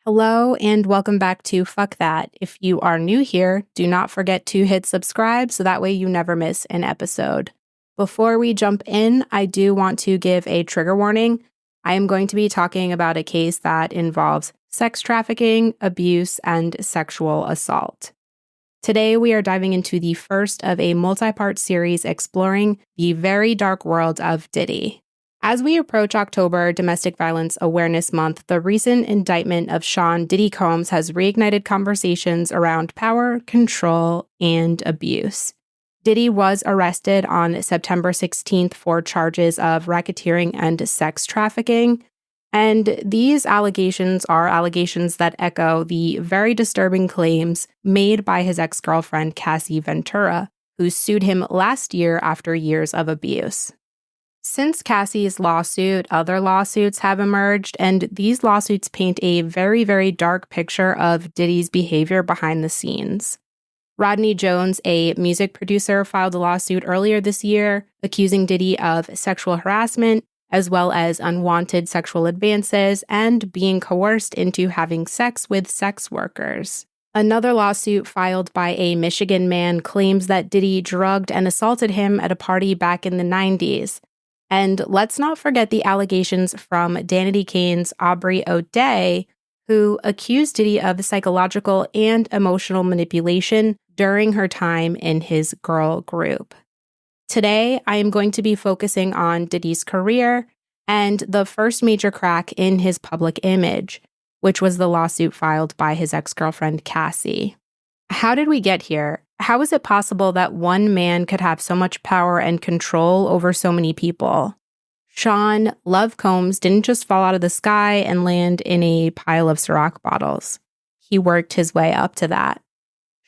Hello and welcome back to Fuck That. If you are new here, do not forget to hit subscribe so that way you never miss an episode. Before we jump in, I do want to give a trigger warning. I am going to be talking about a case that involves sex trafficking, abuse, and sexual assault. Today, we are diving into the first of a multi-part series exploring the very dark world of Diddy. As we approach October, Domestic Violence Awareness Month, the recent indictment of Sean Diddy Combs has reignited conversations around power, control, and abuse. Diddy was arrested on September 16th for charges of racketeering and sex trafficking. And these allegations are allegations that echo the very disturbing claims made by his ex-girlfriend, Cassie Ventura, who sued him last year after years of abuse. Since Cassie's lawsuit, other lawsuits have emerged, and these lawsuits paint a very, very dark picture of Diddy's behavior behind the scenes. Rodney Jones, a music producer, filed a lawsuit earlier this year accusing Diddy of sexual harassment, as well as unwanted sexual advances and being coerced into having sex with sex workers. Another lawsuit filed by a Michigan man claims that Diddy drugged and assaulted him at a party back in the 90s. And let's not forget the allegations from Danity Kane's Aubrey O'Day, who accused Diddy of psychological and emotional manipulation during her time in his girl group. Today, I am going to be focusing on Diddy's career and the first major crack in his public image, which was the lawsuit filed by his ex-girlfriend, Cassie. How did we get here? How is it possible that one man could have so much power and control over so many people? Sean Love Combs didn't just fall out of the sky and land in a pile of Ciroc bottles. He worked his way up to that.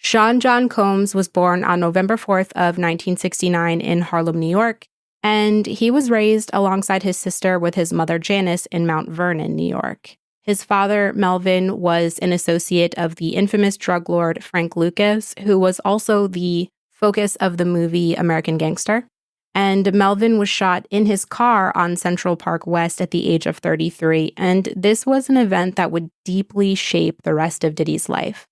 Sean John Combs was born on November 4th of 1969 in Harlem, New York, and he was raised alongside his sister with his mother Janice in Mount Vernon, New York. His father, Melvin, was an associate of the infamous drug lord Frank Lucas, who was also the focus of the movie American Gangster. And Melvin was shot in his car on Central Park West at the age of 33, and this was an event that would deeply shape the rest of Diddy's life.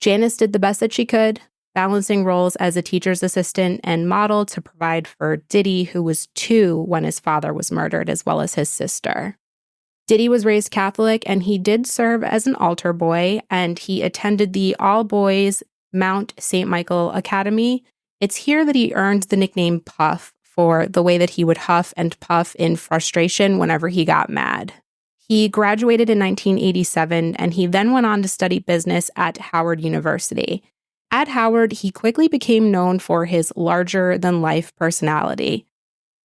Janice did the best that she could, balancing roles as a teacher's assistant and model to provide for Diddy, who was 2 when his father was murdered, as well as his sister. Diddy was raised Catholic, and he did serve as an altar boy, and he attended the all-boys Mount St. Michael Academy. It's here that he earned the nickname Puff for the way that he would huff and puff in frustration whenever he got mad. He graduated in 1987, and he then went on to study business at Howard University. At Howard, he quickly became known for his larger-than-life personality.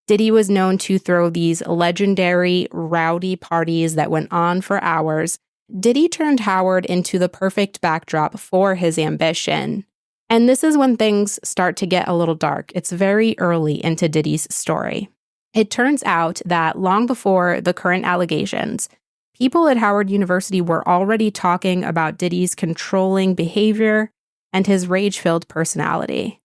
Diddy was known to throw these legendary, rowdy parties that went on for hours. Diddy turned Howard into the perfect backdrop for his ambition. And this is when things start to get a little dark. It's very early into Diddy's story. It turns out that long before the current allegations, people at Howard University were already talking about Diddy's controlling behavior and his rage-filled personality.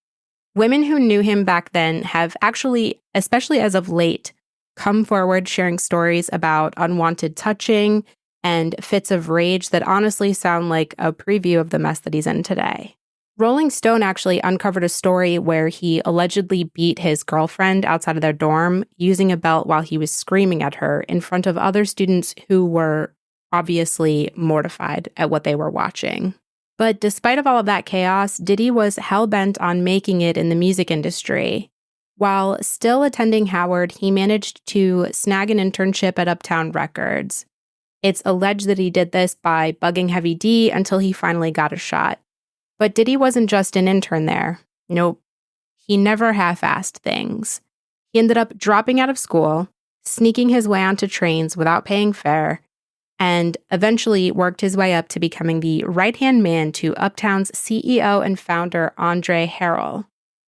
Women who knew him back then have actually, especially as of late, come forward sharing stories about unwanted touching and fits of rage that honestly sound like a preview of the mess that he's in today. Rolling Stone actually uncovered a story where he allegedly beat his girlfriend outside of their dorm using a belt while he was screaming at her in front of other students who were obviously mortified at what they were watching. But despite of all of that chaos, Diddy was hell-bent on making it in the music industry. While still attending Howard, he managed to snag an internship at Uptown Records. It's alleged that he did this by bugging Heavy D until he finally got a shot. But Diddy wasn't just an intern there. Nope. He never half-assed things. He ended up dropping out of school, sneaking his way onto trains without paying fare, and eventually worked his way up to becoming the right-hand man to Uptown's CEO and founder, Andre Harrell.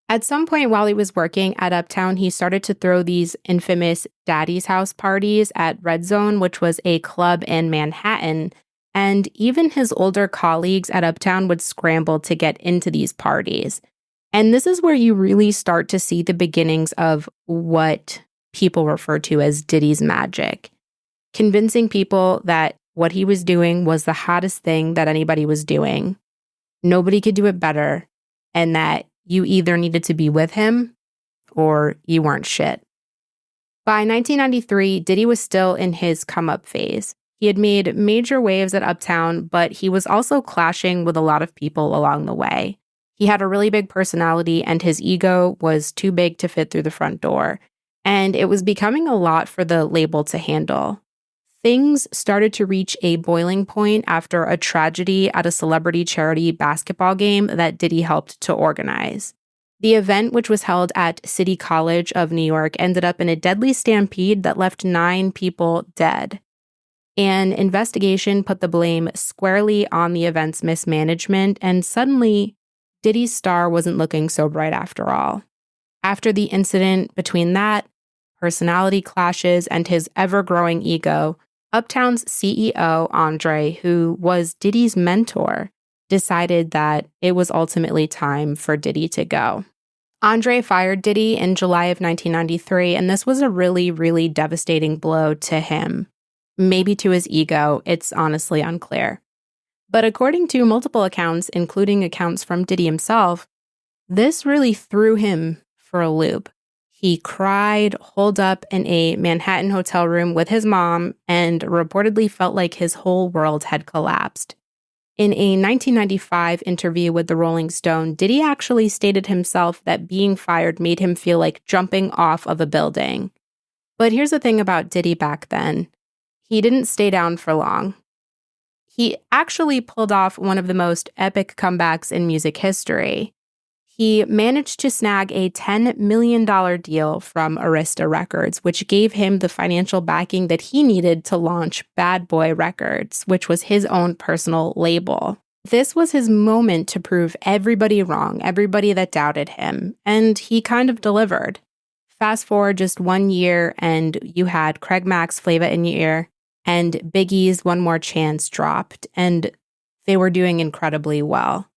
At some point while he was working at Uptown, he started to throw these infamous Daddy's House parties at Red Zone, which was a club in Manhattan, and even his older colleagues at Uptown would scramble to get into these parties. And this is where you really start to see the beginnings of what people refer to as Diddy's magic, convincing people that what he was doing was the hottest thing that anybody was doing. Nobody could do it better, and that you either needed to be with him or you weren't shit. By 1993, Diddy was still in his come-up phase. He had made major waves at Uptown, but he was also clashing with a lot of people along the way. He had a really big personality, and his ego was too big to fit through the front door. And it was becoming a lot for the label to handle. Things started to reach a boiling point after a tragedy at a celebrity charity basketball game that Diddy helped to organize. The event, which was held at City College of New York, ended up in a deadly stampede that left 9 people dead. An investigation put the blame squarely on the event's mismanagement, and suddenly, Diddy's star wasn't looking so bright after all. After the incident between that, personality clashes, and his ever-growing ego, Uptown's CEO, Andre, who was Diddy's mentor, decided that it was ultimately time for Diddy to go. Andre fired Diddy in July of 1993, and this was a really, really devastating blow to him. Maybe to his ego, it's honestly unclear. But according to multiple accounts, including accounts from Diddy himself, this really threw him for a loop. He cried, holed up in a Manhattan hotel room with his mom, and reportedly felt like his whole world had collapsed. In a 1995 interview with the Rolling Stone, Diddy actually stated himself that being fired made him feel like jumping off of a building. But here's the thing about Diddy back then. He didn't stay down for long. He actually pulled off one of the most epic comebacks in music history. He managed to snag a $10 million deal from Arista Records, which gave him the financial backing that he needed to launch Bad Boy Records, which was his own personal label. This was his moment to prove everybody wrong, everybody that doubted him, and he kind of delivered. Fast forward just 1 year, and you had Craig Mack's Flava in Your Ear, and Biggie's One More Chance dropped, and they were doing incredibly well.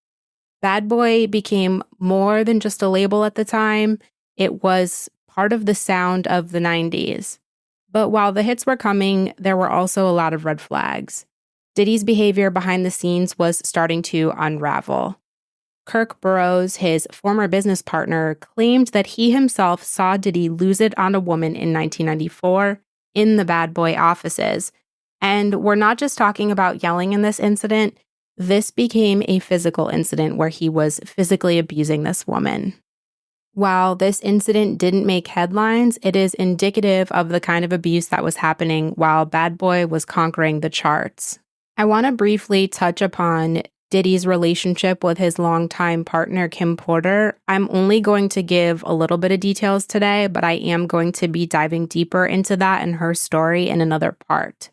Bad Boy became more than just a label at the time. It was part of the sound of the 90s. But while the hits were coming, there were also a lot of red flags. Diddy's behavior behind the scenes was starting to unravel. Kirk Burroughs, his former business partner, claimed that he himself saw Diddy lose it on a woman in 1994 in the Bad Boy offices. And we're not just talking about yelling in this incident. This became a physical incident where he was physically abusing this woman. While this incident didn't make headlines, it is indicative of the kind of abuse that was happening while Bad Boy was conquering the charts. I want to briefly touch upon Diddy's relationship with his longtime partner, Kim Porter. I'm only going to give a little bit of details today, but I am going to be diving deeper into that and her story in another part.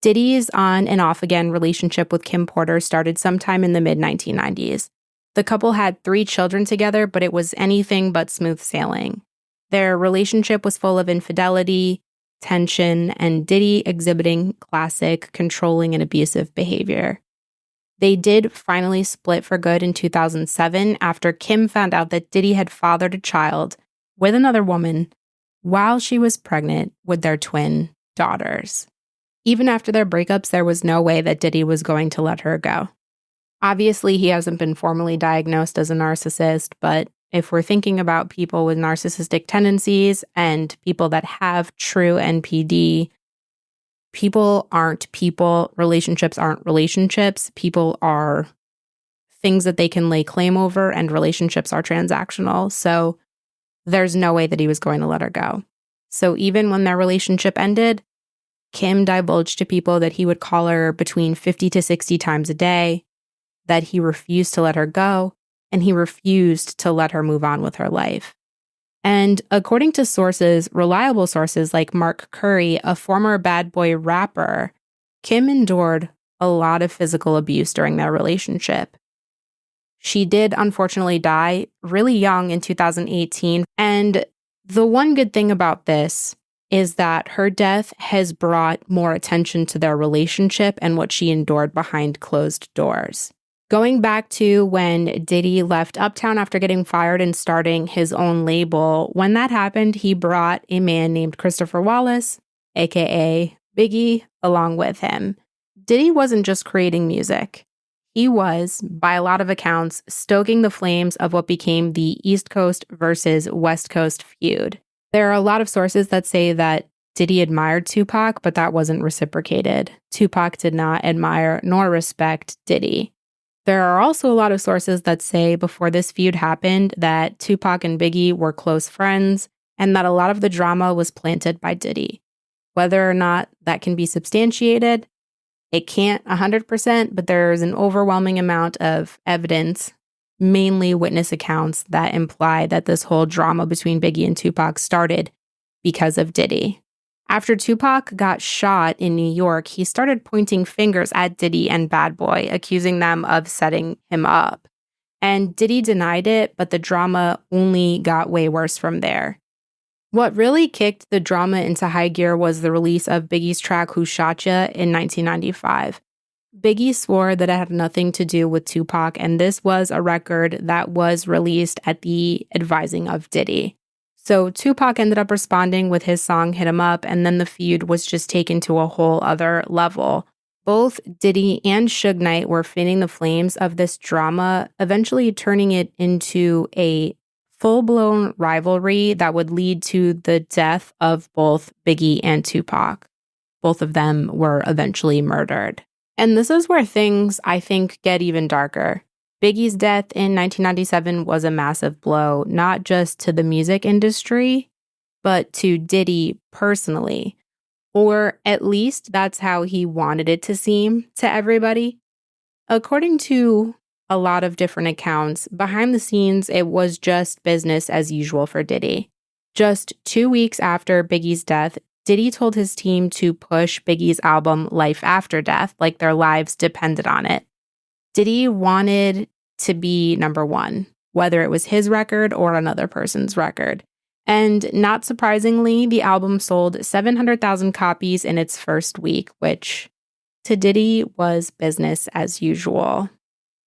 Diddy's on and off again relationship with Kim Porter started sometime in the mid-1990s. The couple had 3 children together, but it was anything but smooth sailing. Their relationship was full of infidelity, tension, and Diddy exhibiting classic controlling and abusive behavior. They did finally split for good in 2007 after Kim found out that Diddy had fathered a child with another woman while she was pregnant with their twin daughters. Even after their breakups, there was no way that Diddy was going to let her go. Obviously, he hasn't been formally diagnosed as a narcissist, but if we're thinking about people with narcissistic tendencies and people that have true NPD, people aren't people, relationships aren't relationships, people are things that they can lay claim over, and relationships are transactional. So there's no way that he was going to let her go. So even when their relationship ended, Kim divulged to people that he would call her between 50 to 60 times a day, that he refused to let her go, and he refused to let her move on with her life. And according to sources, reliable sources like Mark Curry, a former Bad Boy rapper, Kim endured a lot of physical abuse during their relationship. She did unfortunately die really young in 2018, and the one good thing about this is that her death has brought more attention to their relationship and what she endured behind closed doors. Going back to when Diddy left Uptown after getting fired and starting his own label, when that happened, he brought a man named Christopher Wallace, aka Biggie, along with him. Diddy wasn't just creating music. He was, by a lot of accounts, stoking the flames of what became the East Coast versus West Coast feud. There are a lot of sources that say that Diddy admired Tupac, but that wasn't reciprocated. Tupac did not admire nor respect Diddy. There are also a lot of sources that say before this feud happened that Tupac and Biggie were close friends and that a lot of the drama was planted by Diddy. Whether or not that can be substantiated, it can't 100%, but there's an overwhelming amount of evidence, mainly witness accounts, that imply that this whole drama between Biggie and Tupac started because of Diddy. After Tupac got shot in New York, he started pointing fingers at Diddy and Bad Boy, accusing them of setting him up. And Diddy denied it, but the drama only got way worse from there. What really kicked the drama into high gear was the release of Biggie's track Who Shot Ya in 1995. Biggie swore that it had nothing to do with Tupac, and this was a record that was released at the advising of Diddy. So Tupac ended up responding with his song Hit 'Em Up, and then the feud was just taken to a whole other level. Both Diddy and Suge Knight were fanning the flames of this drama, eventually turning it into a full-blown rivalry that would lead to the death of both Biggie and Tupac. Both of them were eventually murdered. And this is where things, I think, get even darker. Biggie's death in 1997 was a massive blow, not just to the music industry, but to Diddy personally. Or at least that's how he wanted it to seem to everybody. According to a lot of different accounts, behind the scenes, it was just business as usual for Diddy. Just 2 weeks after Biggie's death, Diddy told his team to push Biggie's album Life After Death like their lives depended on it. Diddy wanted to be number one, whether it was his record or another person's record. And not surprisingly, the album sold 700,000 copies in its first week, which to Diddy was business as usual.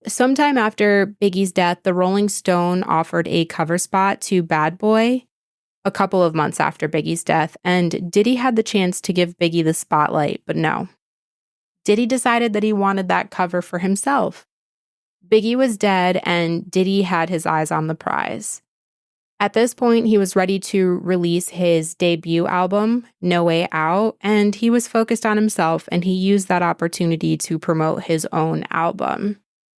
Sometime after Biggie's death, the Rolling Stone offered a cover spot to Bad Boy a couple of months after Biggie's death, and Diddy had the chance to give Biggie the spotlight, but no. Diddy decided that he wanted that cover for himself. Biggie was dead, and Diddy had his eyes on the prize. At this point, he was ready to release his debut album, No Way Out, and he was focused on himself, and he used that opportunity to promote his own album.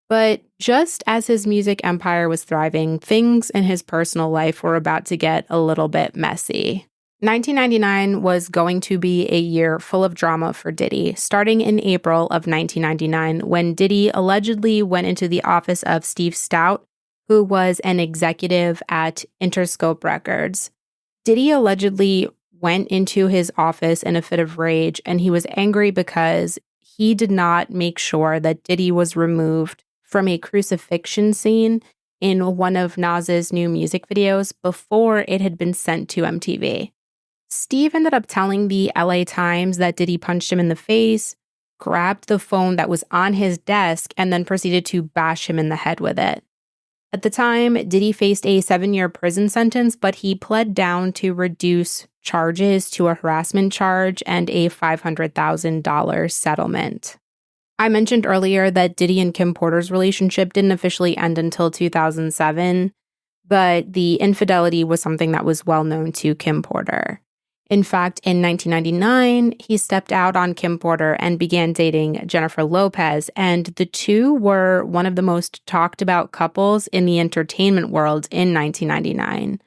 But just as his music empire was thriving, things in his personal life were about to get a little bit messy. 1999 was going to be a year full of drama for Diddy, starting in April of 1999 when Diddy allegedly went into the office of Steve Stout, who was an executive at Interscope Records. Diddy allegedly went into his office in a fit of rage, and he was angry because he did not make sure that Diddy was removed from a crucifixion scene in one of Nas's new music videos before it had been sent to MTV. Steve ended up telling the LA Times that Diddy punched him in the face, grabbed the phone that was on his desk, and then proceeded to bash him in the head with it. At the time, Diddy faced a 7-year prison sentence, but he pled down to reduce charges to a harassment charge and a $500,000 settlement. I mentioned earlier that Diddy and Kim Porter's relationship didn't officially end until 2007, but the infidelity was something that was well known to Kim Porter. In fact, in 1999, he stepped out on Kim Porter and began dating Jennifer Lopez, and the two were one of the most talked about couples in the entertainment world in 1999.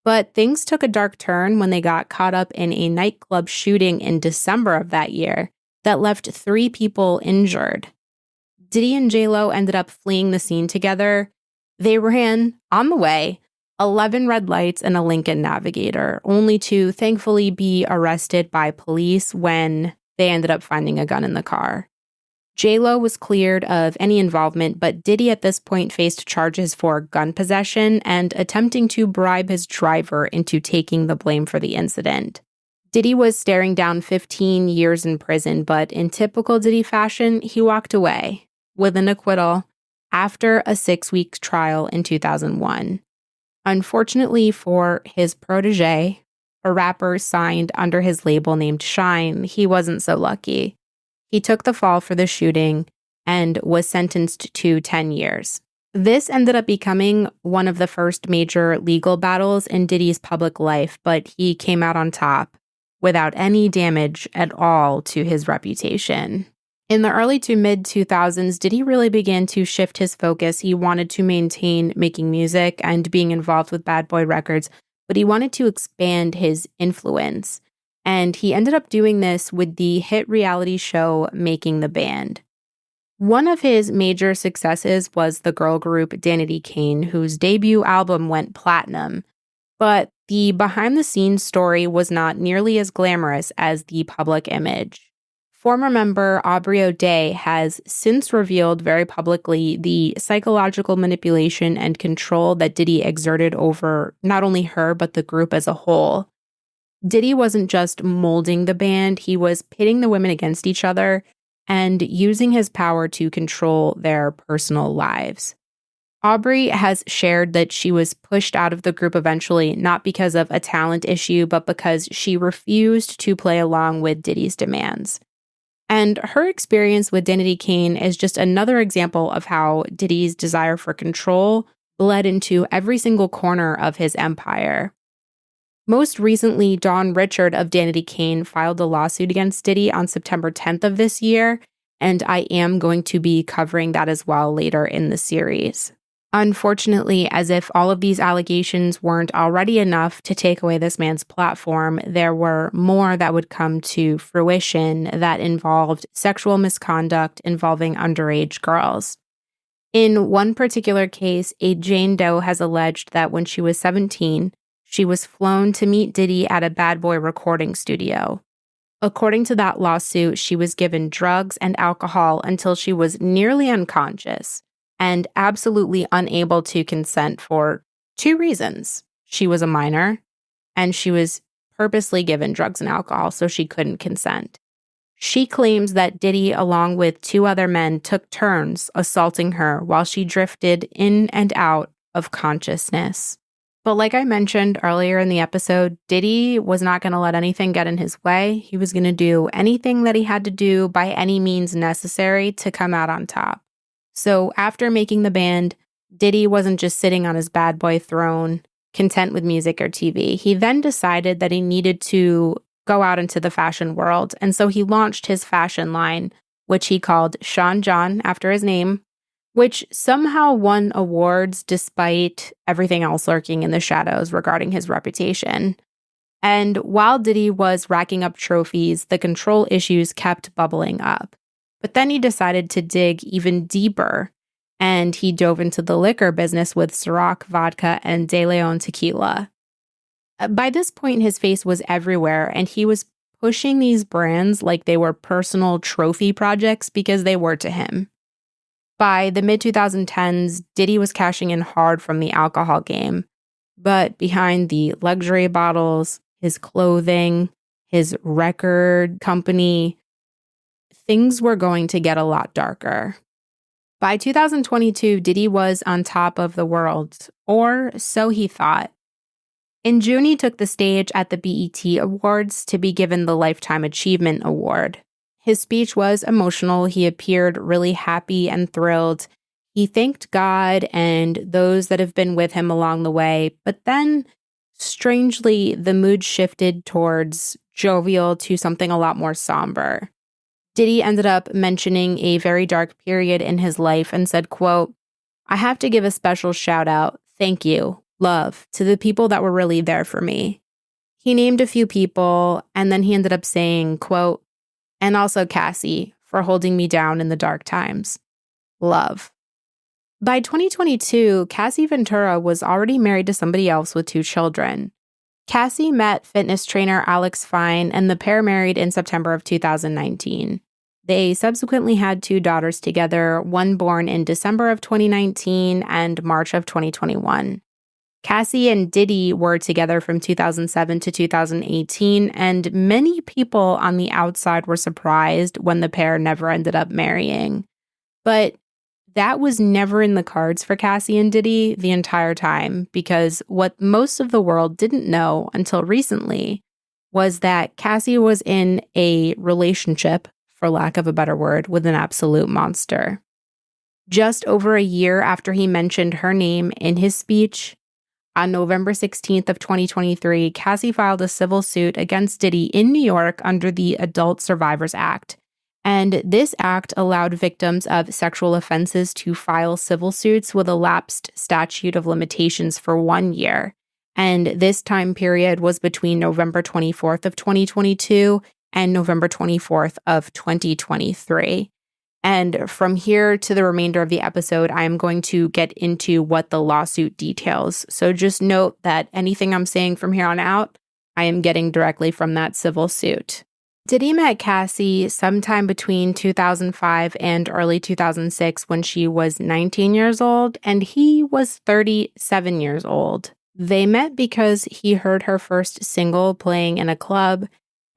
But things took a dark turn when they got caught up in a nightclub shooting in December of that year that left 3 people injured. Diddy and J-Lo ended up fleeing the scene together. They ran, on the way, 11 red lights and a Lincoln Navigator, only to thankfully be arrested by police when they ended up finding a gun in the car. J-Lo was cleared of any involvement, but Diddy at this point faced charges for gun possession and attempting to bribe his driver into taking the blame for the incident. Diddy was staring down 15 years in prison, but in typical Diddy fashion, he walked away with an acquittal after a 6-week trial in 2001. Unfortunately for his protege, a rapper signed under his label named Shine, he wasn't so lucky. He took the fall for the shooting and was sentenced to 10 years. This ended up becoming one of the first major legal battles in Diddy's public life, but he came out on top without any damage at all to his reputation. In the early to mid-2000s, Diddy really began to shift his focus. He wanted to maintain making music and being involved with Bad Boy Records, but he wanted to expand his influence. And he ended up doing this with the hit reality show Making the Band. One of his major successes was the girl group Danity Kane, whose debut album went platinum. But the behind-the-scenes story was not nearly as glamorous as the public image. Former member Aubrey O'Day has since revealed very publicly the psychological manipulation and control that Diddy exerted over not only her, but the group as a whole. Diddy wasn't just molding the band, he was pitting the women against each other and using his power to control their personal lives. Aubrey has shared that she was pushed out of the group eventually, not because of a talent issue, but because she refused to play along with Diddy's demands. And her experience with Danity Kane is just another example of how Diddy's desire for control bled into every single corner of his empire. Most recently, Dawn Richard of Danity Kane filed a lawsuit against Diddy on September 10th of this year, and I am going to be covering that as well later in the series. Unfortunately, as if all of these allegations weren't already enough to take away this man's platform, there were more that would come to fruition that involved sexual misconduct involving underage girls. In one particular case, a Jane Doe has alleged that when she was 17, she was flown to meet Diddy at a Bad Boy recording studio. According to that lawsuit, she was given drugs and alcohol until she was nearly unconscious and absolutely unable to consent for 2 reasons. She was a minor, and she was purposely given drugs and alcohol so she couldn't consent. She claims that Diddy, along with 2 other men, took turns assaulting her while she drifted in and out of consciousness. But like I mentioned earlier in the episode, Diddy was not going to let anything get in his way. He was going to do anything that he had to do by any means necessary to come out on top. So after making the band, Diddy wasn't just sitting on his bad boy throne, content with music or TV. He then decided that he needed to go out into the fashion world, and so he launched his fashion line, which he called Sean John after his name, which somehow won awards despite everything else lurking in the shadows regarding his reputation. And while Diddy was racking up trophies, the control issues kept bubbling up. But then he decided to dig even deeper, and he dove into the liquor business with Ciroc vodka and De Leon tequila. By this point, his face was everywhere, and he was pushing these brands like they were personal trophy projects because they were to him. By the mid-2010s, Diddy was cashing in hard from the alcohol game, but behind the luxury bottles, his clothing, his record company, things were going to get a lot darker. By 2022, Diddy was on top of the world, or so he thought. In June, he took the stage at the BET Awards to be given the Lifetime Achievement Award. His speech was emotional. He appeared really happy and thrilled. He thanked God and those that have been with him along the way, but then, strangely, the mood shifted towards jovial to something a lot more somber. Diddy ended up mentioning a very dark period in his life and said, quote, "I have to give a special shout out, thank you, love, to the people that were really there for me." He named a few people, and then he ended up saying, quote, "And also Cassie for holding me down in the dark times. Love." By 2022, Cassie Ventura was already married to somebody else with 2 children. Cassie met fitness trainer Alex Fine, and the pair married in September of 2019. They subsequently had 2 daughters together, one born in December of 2019 and March of 2021. Cassie and Diddy were together from 2007 to 2018, and many people on the outside were surprised when the pair never ended up marrying. But That was never in the cards for Cassie and Diddy the entire time, because what most of the world didn't know until recently was that Cassie was in a relationship, for lack of a better word, with an absolute monster. Just over a year after he mentioned her name in his speech, on November 16th of 2023, Cassie filed a civil suit against Diddy in New York under the Adult Survivors Act. And this act allowed victims of sexual offenses to file civil suits with a lapsed statute of limitations for 1 year. And this time period was between November 24th of 2022 and November 24th of 2023. And from here to the remainder of the episode, I am going to get into what the lawsuit details. So just note that anything I'm saying from here on out, I am getting directly from that civil suit. Diddy met Cassie sometime between 2005 and early 2006 when she was 19 years old and he was 37 years old. They met because he heard her first single playing in a club,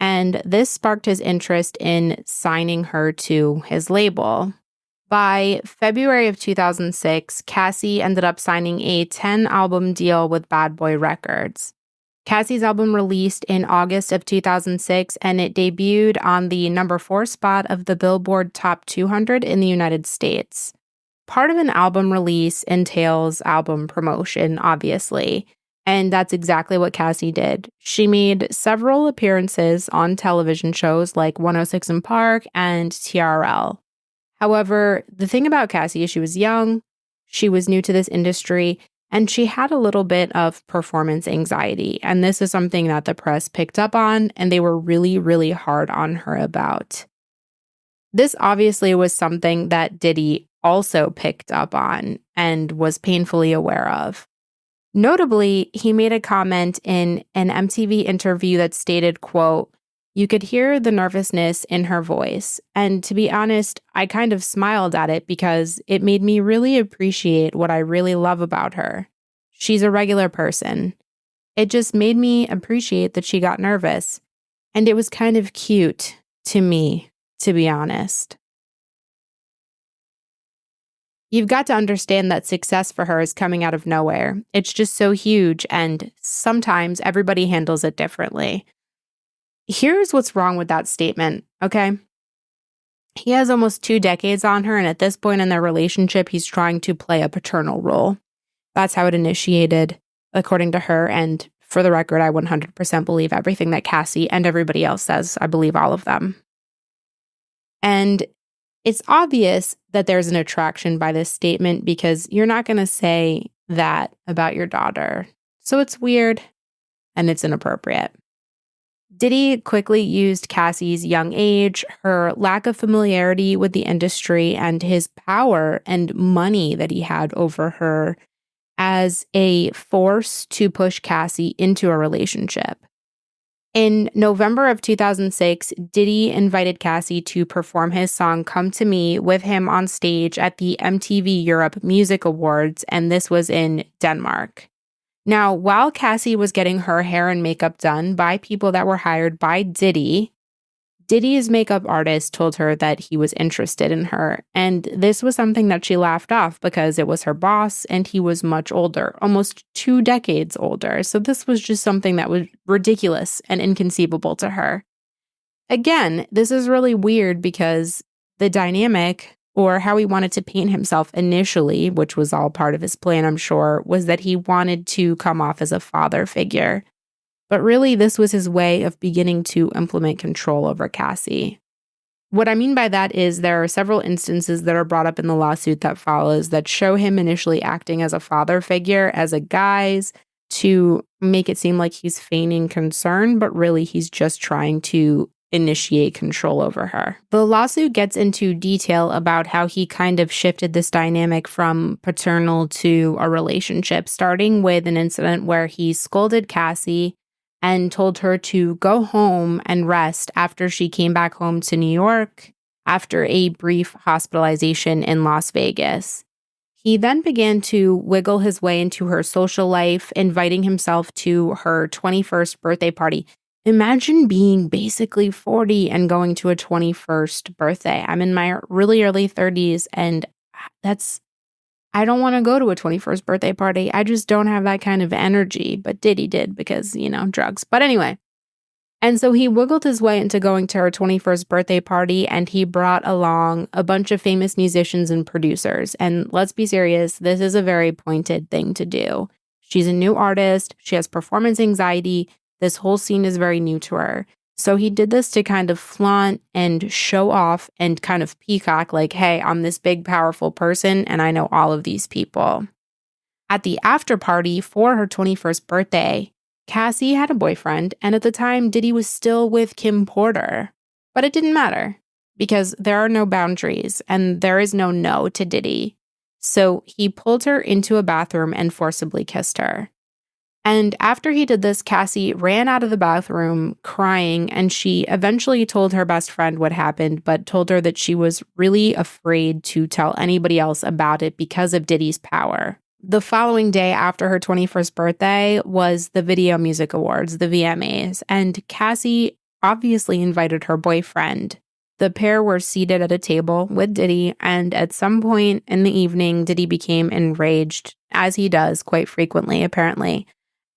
and this sparked his interest in signing her to his label. By February of 2006, Cassie ended up signing a 10-album deal with Bad Boy Records. Cassie's album released in August of 2006, and it debuted on the number 4 spot of the Billboard Top 200 in the United States. Part of an album release entails album promotion, obviously, and that's exactly what Cassie did. She made several appearances on television shows like 106 & Park and TRL. However, the thing about Cassie is she was young, she was new to this industry, and she had a little bit of performance anxiety. And this is something that the press picked up on, and they were really, really hard on her about. This obviously was something that Diddy also picked up on and was painfully aware of. Notably, he made a comment in an MTV interview that stated, quote, "You could hear the nervousness in her voice. And to be honest, I kind of smiled at it because it made me really appreciate what I really love about her. She's a regular person. It just made me appreciate that she got nervous. And it was kind of cute to me, to be honest." You've got to understand that success for her is coming out of nowhere. It's just so huge, and sometimes everybody handles it differently. Here's what's wrong with that statement, okay? He has almost 2 decades on her, and at this point in their relationship, he's trying to play a paternal role. That's how it initiated, according to her, and for the record, I 100% believe everything that Cassie and everybody else says. I believe all of them. And it's obvious that there's an attraction by this statement because you're not going to say that about your daughter. So it's weird and it's inappropriate. Diddy quickly used Cassie's young age, her lack of familiarity with the industry, and his power and money that he had over her as a force to push Cassie into a relationship. In November of 2006, Diddy invited Cassie to perform his song Come to Me with him on stage at the MTV Europe Music Awards, and this was in Denmark. Now, while Cassie was getting her hair and makeup done by people that were hired by Diddy, Diddy's makeup artist told her that he was interested in her, and this was something that she laughed off because it was her boss and he was much older, almost 2 decades older. So this was just something that was ridiculous and inconceivable to her. Again, this is really weird because the dynamic, or how he wanted to paint himself initially, which was all part of his plan, I'm sure, was that he wanted to come off as a father figure. But really, this was his way of beginning to implement control over Cassie. What I mean by that is there are several instances that are brought up in the lawsuit that follows that show him initially acting as a father figure, as a guise, to make it seem like he's feigning concern, but really he's just trying to initiate control over her. The lawsuit gets into detail about how he kind of shifted this dynamic from paternal to a relationship, starting with an incident where he scolded Cassie and told her to go home and rest after she came back home to New York after a brief hospitalization in Las Vegas. He then began to wiggle his way into her social life, inviting himself to her 21st birthday party. Imagine being basically 40 and going to a 21st birthday. I'm in my really early 30s, and I don't want to go to a 21st birthday party. I just don't have that kind of energy. But Diddy did because, drugs. But anyway. And so he wiggled his way into going to her 21st birthday party, and he brought along a bunch of famous musicians and producers. And let's be serious, this is a very pointed thing to do. She's a new artist. She has performance anxiety. This whole scene is very new to her. So he did this to kind of flaunt and show off and kind of peacock, like, hey, I'm this big, powerful person, and I know all of these people. At the after party for her 21st birthday, Cassie had a boyfriend, and at the time, Diddy was still with Kim Porter. But it didn't matter, because there are no boundaries, and there is no to Diddy. So he pulled her into a bathroom and forcibly kissed her. And after he did this, Cassie ran out of the bathroom crying, and she eventually told her best friend what happened, but told her that she was really afraid to tell anybody else about it because of Diddy's power. The following day after her 21st birthday was the Video Music Awards, the VMAs, and Cassie obviously invited her boyfriend. The pair were seated at a table with Diddy, and at some point in the evening, Diddy became enraged, as he does quite frequently, apparently.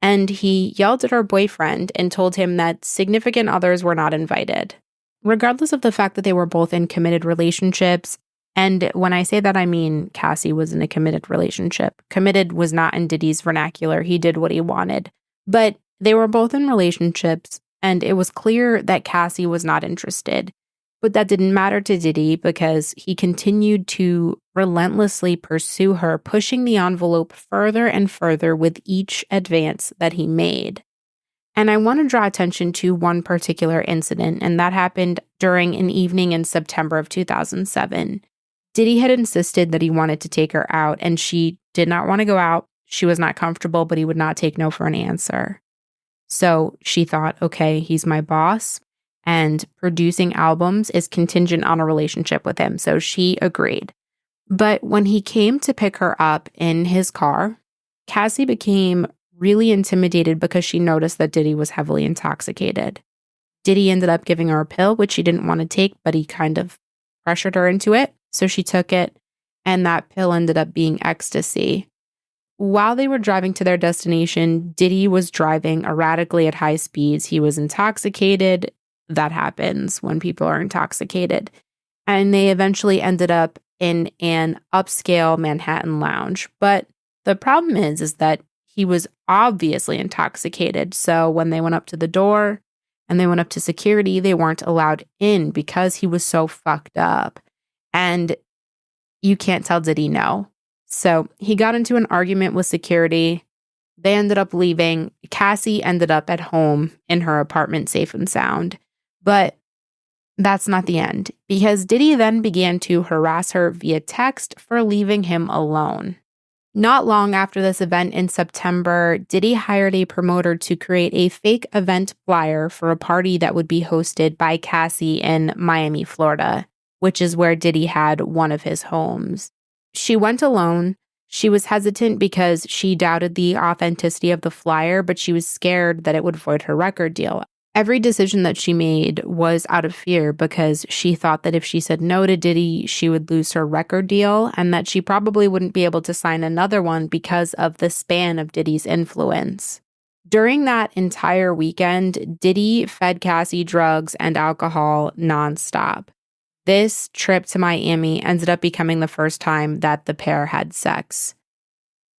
And he yelled at her boyfriend and told him that significant others were not invited. Regardless of the fact that they were both in committed relationships, and when I say that, I mean Cassie was in a committed relationship. Committed was not in Diddy's vernacular. He did what he wanted. But they were both in relationships, and it was clear that Cassie was not interested. But that didn't matter to Diddy because he continued to relentlessly pursue her, pushing the envelope further and further with each advance that he made. And I want to draw attention to one particular incident, and that happened during an evening in September of 2007. Diddy had insisted that he wanted to take her out, and she did not want to go out. She was not comfortable, but he would not take no for an answer. So she thought, okay, he's my boss, and producing albums is contingent on a relationship with him. So she agreed. But when he came to pick her up in his car, Cassie became really intimidated because she noticed that Diddy was heavily intoxicated. Diddy ended up giving her a pill, which she didn't want to take, but he kind of pressured her into it. So she took it, and that pill ended up being ecstasy. While they were driving to their destination, Diddy was driving erratically at high speeds. He was intoxicated. That happens when people are intoxicated. And they eventually ended up in an upscale Manhattan lounge. But the problem is that he was obviously intoxicated. So when they went up to the door and they went up to security, they weren't allowed in because he was so fucked up. And you can't tell Diddy no. So he got into an argument with security. They ended up leaving. Cassie ended up at home in her apartment, safe and sound. But that's not the end, because Diddy then began to harass her via text for leaving him alone. Not long after this event in September, Diddy hired a promoter to create a fake event flyer for a party that would be hosted by Cassie in Miami, Florida, which is where Diddy had one of his homes. She went alone. She was hesitant because she doubted the authenticity of the flyer, but she was scared that it would void her record deal. Every decision that she made was out of fear because she thought that if she said no to Diddy, she would lose her record deal and that she probably wouldn't be able to sign another one because of the span of Diddy's influence. During that entire weekend, Diddy fed Cassie drugs and alcohol nonstop. This trip to Miami ended up becoming the first time that the pair had sex.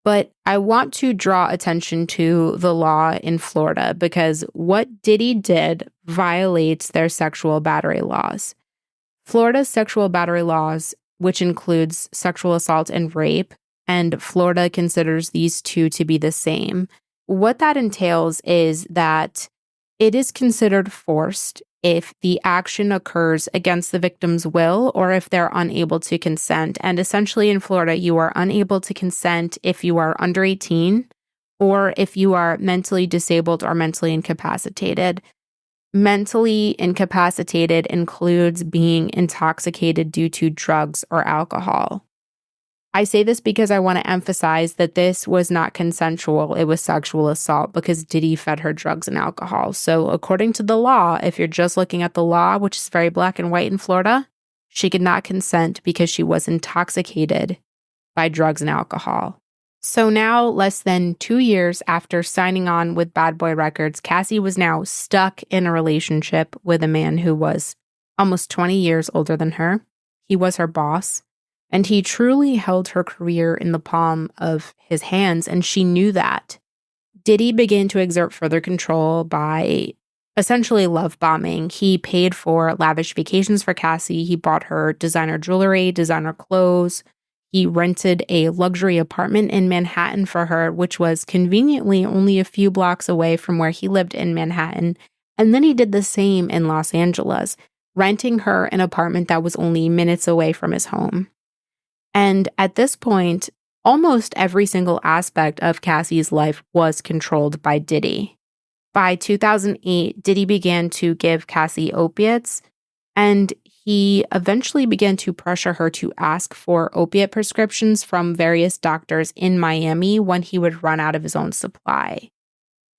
But I want to draw attention to the law in Florida because what Diddy did violates their sexual battery laws. Florida's sexual battery laws, which includes sexual assault and rape, and Florida considers these two to be the same. What that entails is that it is considered forced if the action occurs against the victim's will or if they're unable to consent. And essentially in Florida, you are unable to consent if you are under 18 or if you are mentally disabled or mentally incapacitated. Mentally incapacitated includes being intoxicated due to drugs or alcohol. I say this because I want to emphasize that this was not consensual. It was sexual assault because Diddy fed her drugs and alcohol. So according to the law, if you're just looking at the law, which is very black and white in Florida, she could not consent because she was intoxicated by drugs and alcohol. So now, less than 2 years after signing on with Bad Boy Records, Cassie was now stuck in a relationship with a man who was almost 20 years older than her. He was her boss, and he truly held her career in the palm of his hands, and she knew that. Diddy began to exert further control by essentially love bombing. He paid for lavish vacations for Cassie. He bought her designer jewelry, designer clothes. He rented a luxury apartment in Manhattan for her, which was conveniently only a few blocks away from where he lived in Manhattan. And then he did the same in Los Angeles, renting her an apartment that was only minutes away from his home. And at this point, almost every single aspect of Cassie's life was controlled by Diddy. By 2008, Diddy began to give Cassie opiates, and he eventually began to pressure her to ask for opiate prescriptions from various doctors in Miami when he would run out of his own supply.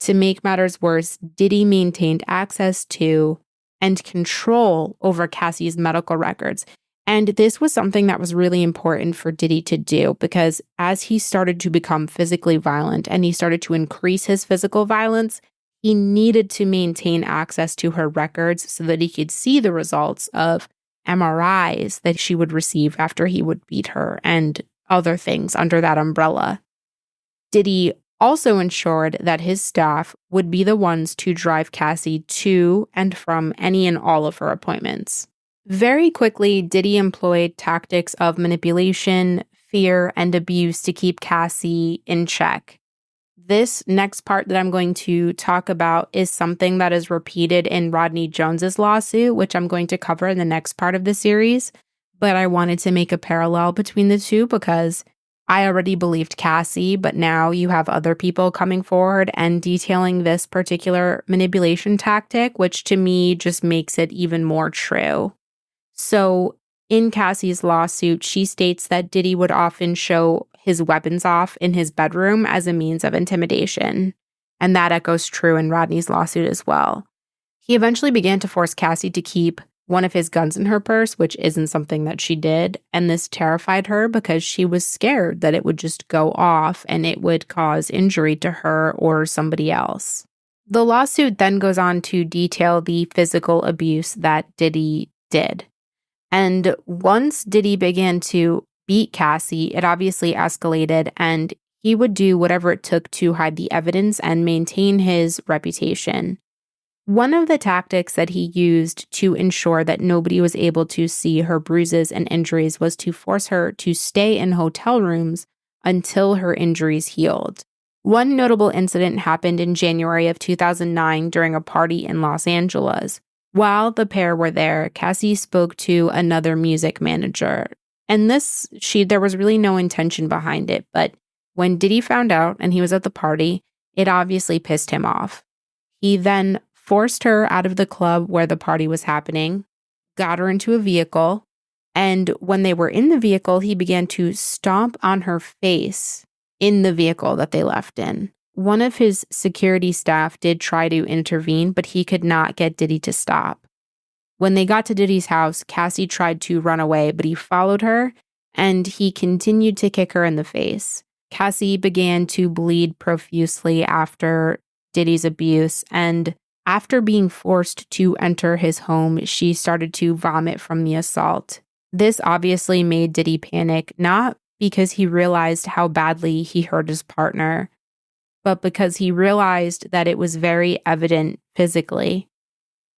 To make matters worse, Diddy maintained access to and control over Cassie's medical records. And this was something that was really important for Diddy to do, because as he started to become physically violent and he started to increase his physical violence, he needed to maintain access to her records so that he could see the results of MRIs that she would receive after he would beat her and other things under that umbrella. Diddy also ensured that his staff would be the ones to drive Cassie to and from any and all of her appointments. Very quickly, Diddy employed tactics of manipulation, fear, and abuse to keep Cassie in check. This next part that I'm going to talk about is something that is repeated in Rodney Jones's lawsuit, which I'm going to cover in the next part of the series. But I wanted to make a parallel between the two because I already believed Cassie, but now you have other people coming forward and detailing this particular manipulation tactic, which to me just makes it even more true. So in Cassie's lawsuit, she states that Diddy would often show his weapons off in his bedroom as a means of intimidation. And that echoes true in Rodney's lawsuit as well. He eventually began to force Cassie to keep one of his guns in her purse, which isn't something that she did. And this terrified her because she was scared that it would just go off and it would cause injury to her or somebody else. The lawsuit then goes on to detail the physical abuse that Diddy did. And once Diddy began to beat Cassie, it obviously escalated, and he would do whatever it took to hide the evidence and maintain his reputation. One of the tactics that he used to ensure that nobody was able to see her bruises and injuries was to force her to stay in hotel rooms until her injuries healed. One notable incident happened in January of 2009 during a party in Los Angeles. While the pair were there, Cassie spoke to another music manager. And there was really no intention behind it. But when Diddy found out and he was at the party, it obviously pissed him off. He then forced her out of the club where the party was happening, got her into a vehicle, and when they were in the vehicle, he began to stomp on her face in the vehicle that they left in. One of his security staff did try to intervene, but he could not get Diddy to stop. When they got to Diddy's house, Cassie tried to run away, but he followed her, and he continued to kick her in the face. Cassie began to bleed profusely after Diddy's abuse, and after being forced to enter his home, she started to vomit from the assault. This obviously made Diddy panic, not because he realized how badly he hurt his partner, but because he realized that it was very evident physically,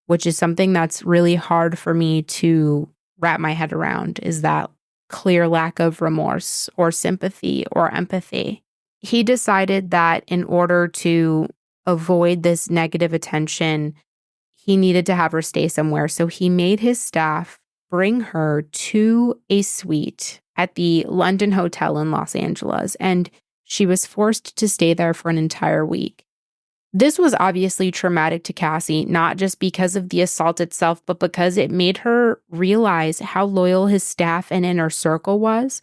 which is something that's really hard for me to wrap my head around, is that clear lack of remorse or sympathy or empathy. He decided that in order to avoid this negative attention, he needed to have her stay somewhere. So he made his staff bring her to a suite at the London Hotel in Los Angeles, and she was forced to stay there for an entire week. This was obviously traumatic to Cassie, not just because of the assault itself, but because it made her realize how loyal his staff and inner circle was.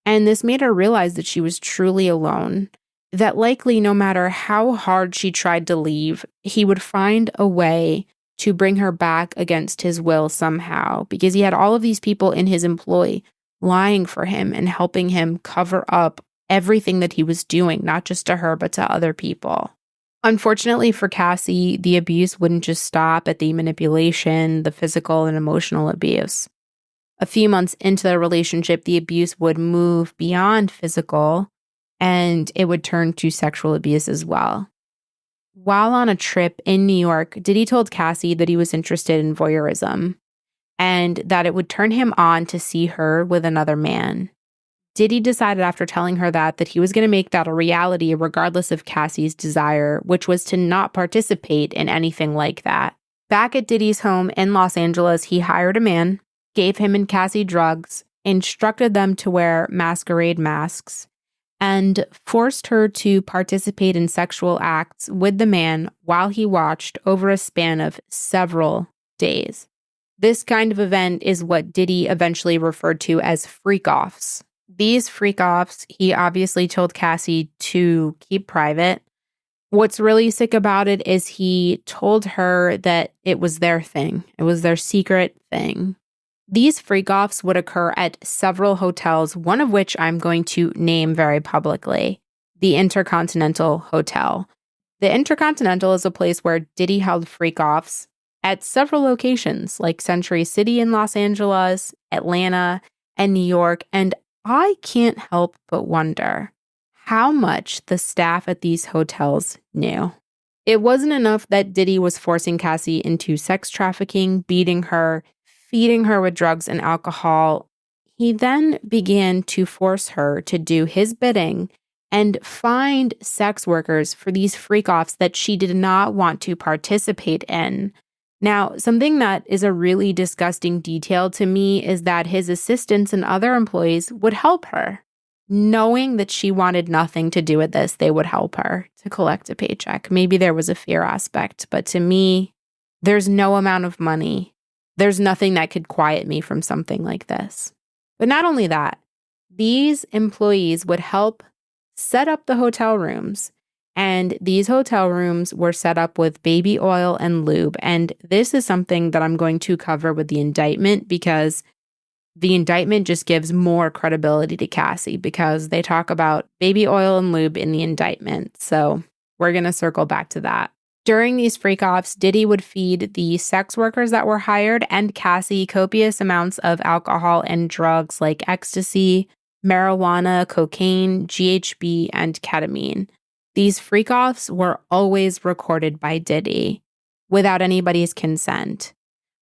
And this made her realize that she was truly alone, that likely no matter how hard she tried to leave, he would find a way to bring her back against his will somehow, because he had all of these people in his employ lying for him and helping him cover up everything that he was doing, not just to her, but to other people. Unfortunately for Cassie, the abuse wouldn't just stop at the manipulation, the physical and emotional abuse. A few months into their relationship, the abuse would move beyond physical, and it would turn to sexual abuse as well. While on a trip in New York, Diddy told Cassie that he was interested in voyeurism and that it would turn him on to see her with another man. Diddy decided after telling her that he was going to make that a reality regardless of Cassie's desire, which was to not participate in anything like that. Back at Diddy's home in Los Angeles, he hired a man, gave him and Cassie drugs, instructed them to wear masquerade masks, and forced her to participate in sexual acts with the man while he watched over a span of several days. This kind of event is what Diddy eventually referred to as freak-offs. These freak-offs, he obviously told Cassie to keep private. What's really sick about it is he told her that it was their thing. It was their secret thing. These freak-offs would occur at several hotels, one of which I'm going to name very publicly, the Intercontinental Hotel. The Intercontinental is a place where Diddy held freak-offs at several locations, like Century City in Los Angeles, Atlanta, and New York, and I can't help but wonder how much the staff at these hotels knew. It wasn't enough that Diddy was forcing Cassie into sex trafficking, beating her, feeding her with drugs and alcohol. He then began to force her to do his bidding and find sex workers for these freak-offs that she did not want to participate in. Now, something that is a really disgusting detail to me is that his assistants and other employees would help her. Knowing that she wanted nothing to do with this, they would help her to collect a paycheck. Maybe there was a fear aspect, but to me, there's no amount of money. There's nothing that could quiet me from something like this. But not only that, these employees would help set up the hotel rooms. And these hotel rooms were set up with baby oil and lube. And this is something that I'm going to cover with the indictment, because the indictment just gives more credibility to Cassie, because they talk about baby oil and lube in the indictment. So we're going to circle back to that. During these freak-offs, Diddy would feed the sex workers that were hired and Cassie copious amounts of alcohol and drugs like ecstasy, marijuana, cocaine, GHB, and ketamine. These freak-offs were always recorded by Diddy without anybody's consent,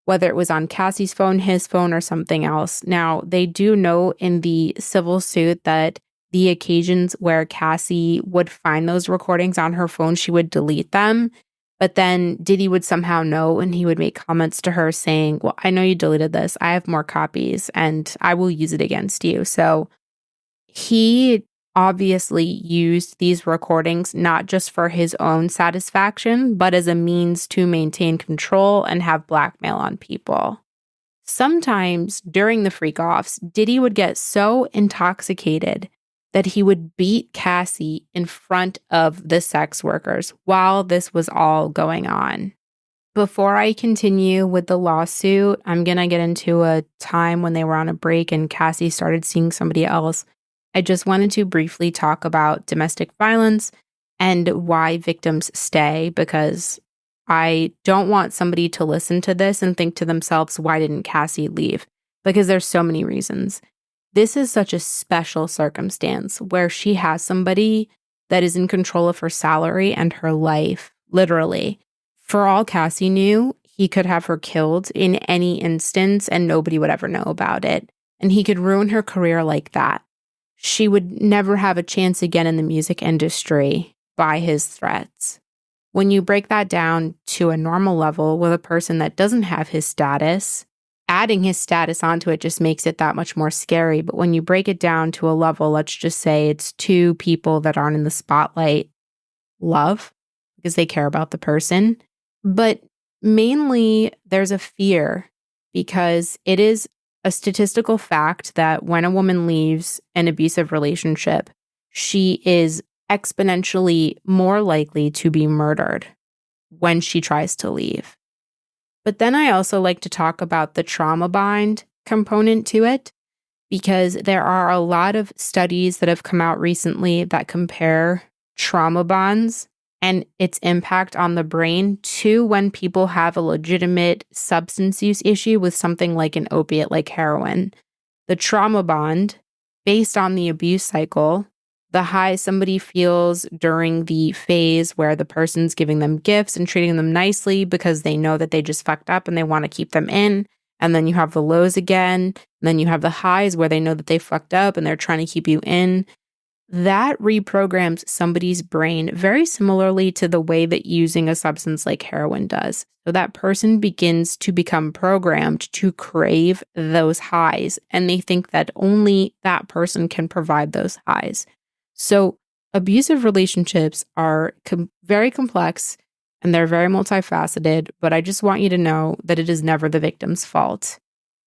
whether it was on Cassie's phone, his phone, or something else. Now, they do note in the civil suit that the occasions where Cassie would find those recordings on her phone, she would delete them. But then Diddy would somehow know, and he would make comments to her saying, well, I know you deleted this. I have more copies and I will use it against you. So he obviously used these recordings not just for his own satisfaction, but as a means to maintain control and have blackmail on people. Sometimes during the freak-offs, Diddy would get so intoxicated that he would beat Cassie in front of the sex workers while this was all going on. Before I continue with the lawsuit, I'm going to get into a time when they were on a break and Cassie started seeing somebody else. I just wanted to briefly talk about domestic violence and why victims stay, because I don't want somebody to listen to this and think to themselves, why didn't Cassie leave? Because there's so many reasons. This is such a special circumstance where she has somebody that is in control of her salary and her life, literally. For all Cassie knew, he could have her killed in any instance and nobody would ever know about it. And he could ruin her career like that. She would never have a chance again in the music industry by his threats. When you break that down to a normal level with a person that doesn't have his status, adding his status onto it just makes it that much more scary. But when you break it down to a level, let's just say it's two people that aren't in the spotlight, love, because they care about the person. But mainly there's a fear, because it is a statistical fact that when a woman leaves an abusive relationship, she is exponentially more likely to be murdered when she tries to leave. But then I also like to talk about the trauma bond component to it, because there are a lot of studies that have come out recently that compare trauma bonds and its impact on the brain to when people have a legitimate substance use issue with something like an opiate like heroin. The trauma bond, based on the abuse cycle, the high somebody feels during the phase where the person's giving them gifts and treating them nicely because they know that they just fucked up and they want to keep them in. And then you have the lows again. And then you have the highs where they know that they fucked up and they're trying to keep you in. That reprograms somebody's brain very similarly to the way that using a substance like heroin does. So that person begins to become programmed to crave those highs, and they think that only that person can provide those highs. So abusive relationships are very complex and they're very multifaceted, but I just want you to know that it is never the victim's fault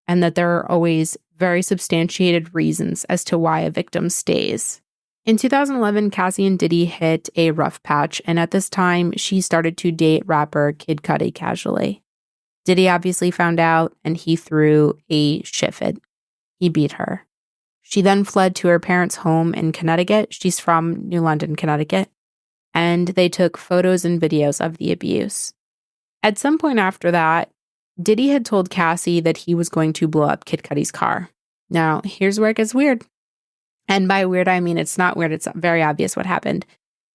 and that there are always very substantiated reasons as to why a victim stays. In 2011, Cassie and Diddy hit a rough patch, and at this time, she started to date rapper Kid Cudi casually. Diddy obviously found out, and he threw a shit fit. He beat her. She then fled to her parents' home in Connecticut. She's from New London, Connecticut, and they took photos and videos of the abuse. At some point after that, Diddy had told Cassie that he was going to blow up Kid Cudi's car. Now, here's where it gets weird. And by weird, I mean it's not weird. It's very obvious what happened.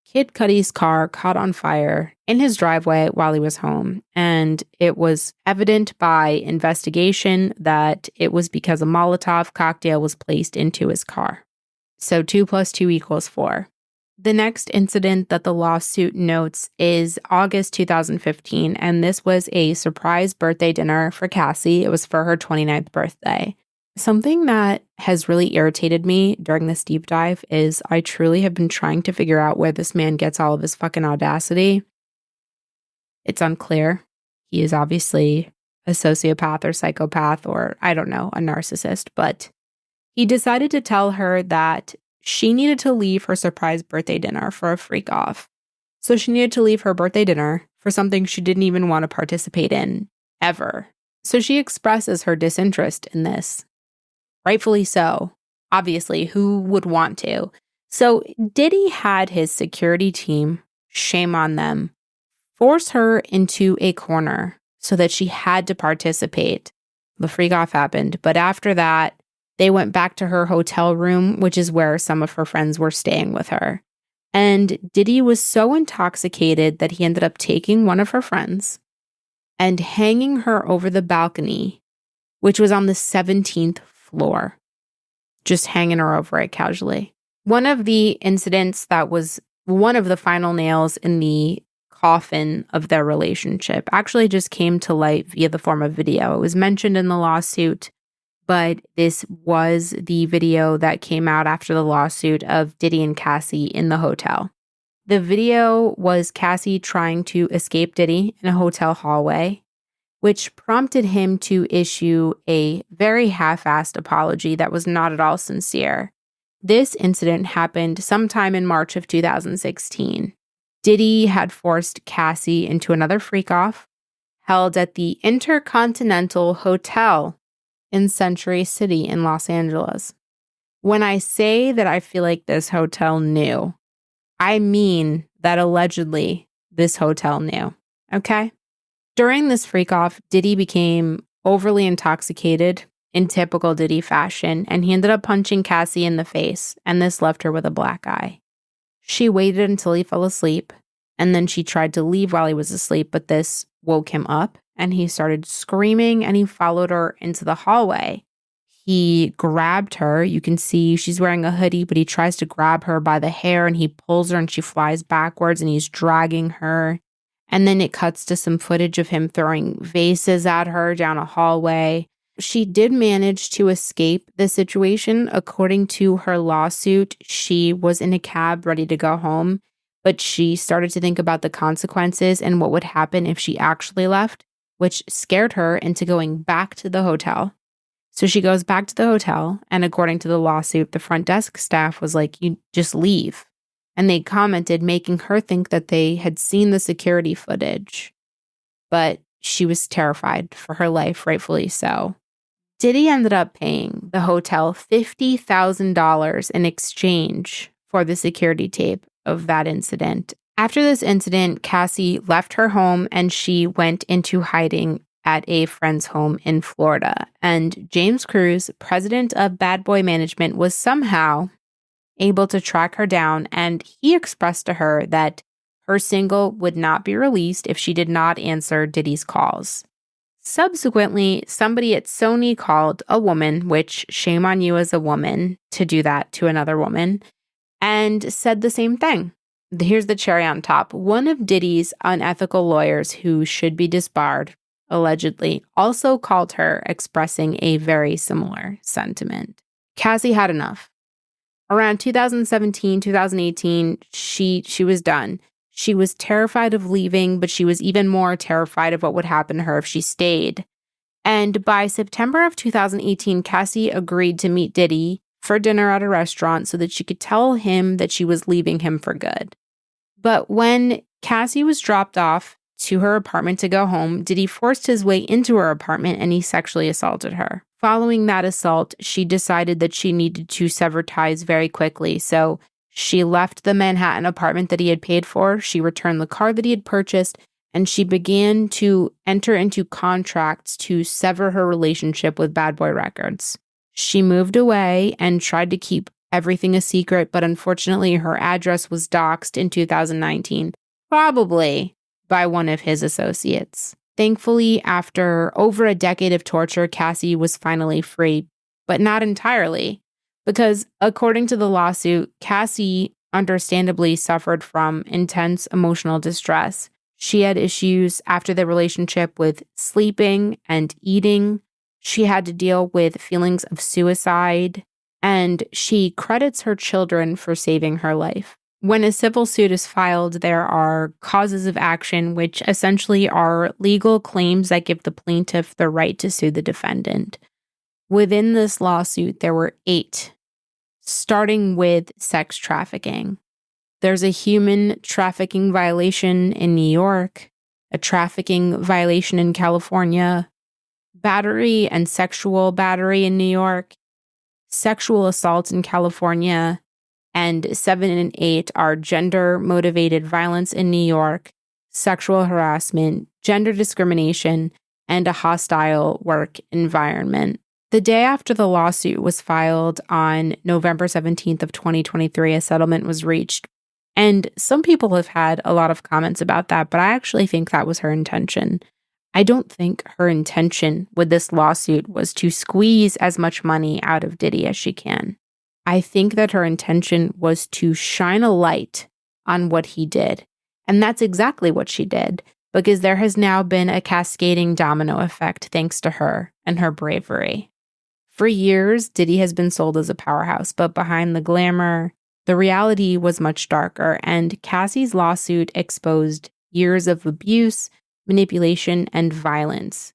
Kid Cudi's car caught on fire in his driveway while he was home. And it was evident by investigation that it was because a Molotov cocktail was placed into his car. So 2 + 2 = 4. The next incident that the lawsuit notes is August 2015. And this was a surprise birthday dinner for Cassie. It was for her 29th birthday. Something that has really irritated me during this deep dive is I truly have been trying to figure out where this man gets all of his fucking audacity. It's unclear. He is obviously a sociopath or psychopath or, I don't know, a narcissist, but he decided to tell her that she needed to leave her surprise birthday dinner for a freak off. So she needed to leave her birthday dinner for something she didn't even want to participate in, ever. So she expresses her disinterest in this. Rightfully so. Obviously, who would want to? So Diddy had his security team, shame on them, force her into a corner so that she had to participate. The freak off happened, but after that, they went back to her hotel room, which is where some of her friends were staying with her. And Diddy was so intoxicated that he ended up taking one of her friends and hanging her over the balcony, which was on the 17th floor, just hanging her over it casually. One of the incidents that was one of the final nails in the coffin of their relationship actually just came to light via the form of video. It was mentioned in the lawsuit, but this was the video that came out after the lawsuit of Diddy and Cassie in the hotel. The video was Cassie trying to escape Diddy in a hotel hallway, which prompted him to issue a very half-assed apology that was not at all sincere. This incident happened sometime in March of 2016. Diddy had forced Cassie into another freak-off held at the Intercontinental Hotel in Century City in Los Angeles. When I say that I feel like this hotel knew, I mean that allegedly this hotel knew, okay? During this freak-off, Diddy became overly intoxicated in typical Diddy fashion, and he ended up punching Cassie in the face, and this left her with a black eye. She waited until he fell asleep, and then she tried to leave while he was asleep, but this woke him up, and he started screaming, and he followed her into the hallway. He grabbed her. You can see she's wearing a hoodie, but he tries to grab her by the hair, and he pulls her, and she flies backwards, and he's dragging her. And then it cuts to some footage of him throwing vases at her down a hallway. She did manage to escape the situation. According to her lawsuit, she was in a cab ready to go home, but she started to think about the consequences and what would happen if she actually left, which scared her into going back to the hotel. So she goes back to the hotel, and according to the lawsuit, the front desk staff was like, "You just leave." And they commented, making her think that they had seen the security footage. But she was terrified for her life, rightfully so. Diddy ended up paying the hotel $50,000 in exchange for the security tape of that incident. After this incident, Cassie left her home and she went into hiding at a friend's home in Florida. And James Cruz, president of Bad Boy Management, was somehow able to track her down, and he expressed to her that her single would not be released if she did not answer Diddy's calls. Subsequently, somebody at Sony called a woman, which shame on you as a woman to do that to another woman, and said the same thing. Here's the cherry on top. One of Diddy's unethical lawyers, who should be disbarred, allegedly, also called her, expressing a very similar sentiment. Cassie had enough. Around 2017, 2018, she was done. She was terrified of leaving, but she was even more terrified of what would happen to her if she stayed. And by September of 2018, Cassie agreed to meet Diddy for dinner at a restaurant so that she could tell him that she was leaving him for good. But when Cassie was dropped off to her apartment to go home, Diddy forced his way into her apartment and he sexually assaulted her. Following that assault, she decided that she needed to sever ties very quickly, so she left the Manhattan apartment that he had paid for, she returned the car that he had purchased, and she began to enter into contracts to sever her relationship with Bad Boy Records. She moved away and tried to keep everything a secret, but unfortunately her address was doxed in 2019, probably by one of his associates. Thankfully, after over a decade of torture, Cassie was finally free, but not entirely, because according to the lawsuit, Cassie understandably suffered from intense emotional distress. She had issues after the relationship with sleeping and eating. She had to deal with feelings of suicide, and she credits her children for saving her life. When a civil suit is filed, there are causes of action, which essentially are legal claims that give the plaintiff the right to sue the defendant. Within this lawsuit, there were 8, starting with sex trafficking. There's a human trafficking violation in New York, a trafficking violation in California, battery and sexual battery in New York, sexual assault in California, and 7 and 8 are gender-motivated violence in New York, sexual harassment, gender discrimination, and a hostile work environment. The day after the lawsuit was filed on November 17th of 2023, a settlement was reached. And some people have had a lot of comments about that, but I actually think that was her intention. I don't think her intention with this lawsuit was to squeeze as much money out of Diddy as she can. I think that her intention was to shine a light on what he did. And that's exactly what she did, because there has now been a cascading domino effect thanks to her and her bravery. For years, Diddy has been sold as a powerhouse, but behind the glamour, the reality was much darker, and Cassie's lawsuit exposed years of abuse, manipulation, and violence.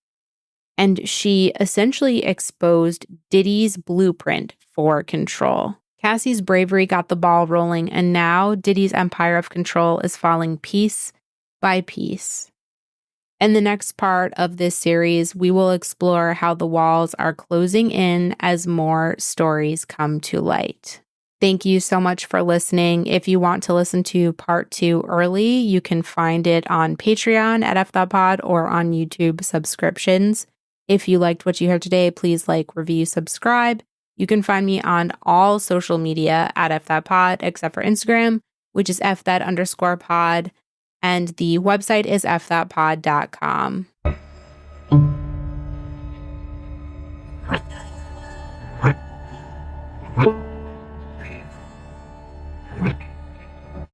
And she essentially exposed Diddy's blueprint for control. Cassie's bravery got the ball rolling, and now Diddy's empire of control is falling piece by piece. In the next part of this series, we will explore how the walls are closing in as more stories come to light. Thank you so much for listening. If you want to listen to part 2 early, you can find it on Patreon at f.pod or on YouTube subscriptions. If you liked what you heard today, please like, review, subscribe. You can find me on all social media at f.pod except for Instagram, which is f_pod, and the website is f.pod.com.